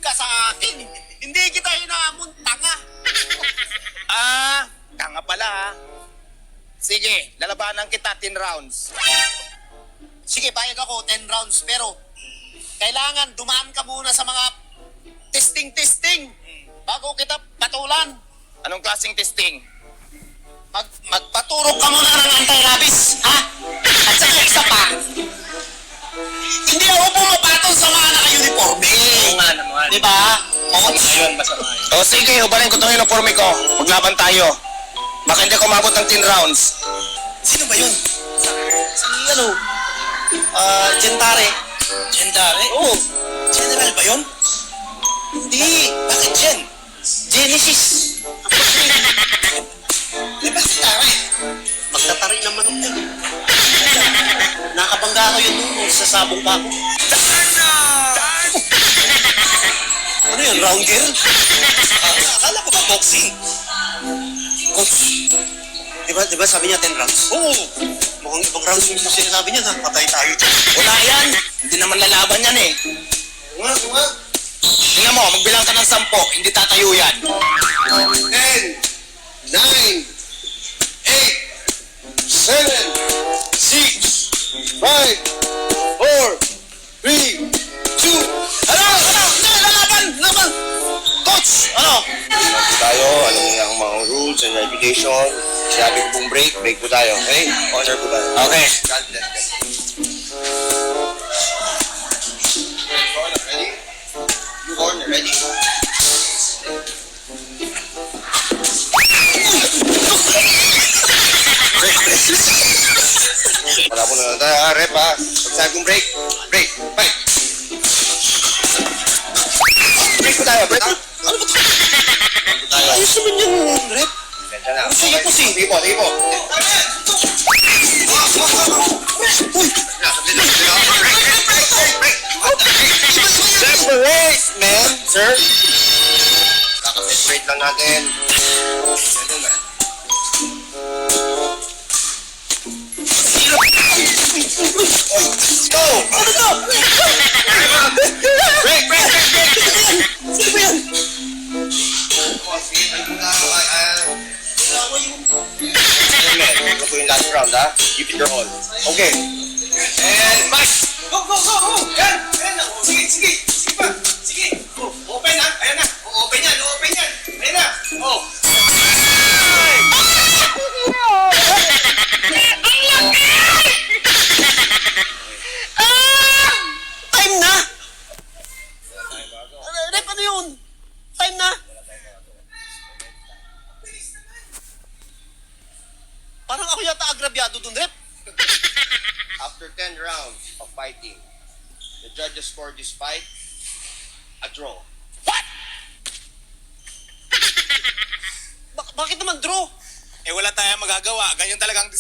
ka sa akin. Hindi kita hinamon, tanga. Tanga pala ha. Sige, lalabanan kita 10 rounds. Sige, bayag ako 10 rounds, pero kailangan dumaan ka muna sa mga testing bago kita patulan. Anong klaseng testing? Magpaturok ka muna ng anti-rabies, ha? At saka isa pa, hindi ako pumapatol sa mga naka-uniforme. Oo nga naman. Di ba? Masama yun. O sige, ubalin ko itong uniforme ko. Maglaban tayo. Baka hindi ako umabot ng 10 rounds. Sino ba yun? Gentare. Gentare? Oo. General ba yun? Hindi. Bakit Gen? Genesis. Bakit tare? Magtatari naman ako yun. Nakabangga ako yun nung sasabong pa ako. Ano yun? Round girl? Akala ko ba boxing? Coach, diba sabi niya 10 rounds? Oo. Mukhang ibang rounds yung sinasabi niya na patay tayo dyan. Wala yan. Hindi naman lalaban yan eh. Nga. Tingnan mo, magbilang ka ng 10. Hindi tatayo yan. 10, 9, 8, 7, 6, 5, 4, 3, 2, Ano? Lalaban! Coach! Ano? Tayo, alam niyo ang mga rules and regulation. Sinabi ko pong break po tayo. Okay? Honor po tayo. Okay. God bless. Ready? You corner, ready? Wala po na tayo, rep ha. Pag sabi kong break, fight! Break po tayo, break! Ano ba ito? Break po tayo. Ayos naman yung rep. Sensya na. Sige po, sige. Sige po. Uy! Separate, man, sir. Kaka-separate lang natin. Gentlemen. Go! Ano to? Break! Sino ba yan? Gentlemen, ito po yung last round, ha? Give it your all. Okay. And fight! Go! Yan! Sige pa! Sige! Open ha! Ayan na! Open yan! Ayan na! Oh! Time na! Rep, ano yun? Time na! Parang ako yata agrabyado dun, Rep. After 10 rounds of fighting, the judges scored this fight a draw. Bakit naman draw? Eh wala tayong magagawa. Ganyan talagang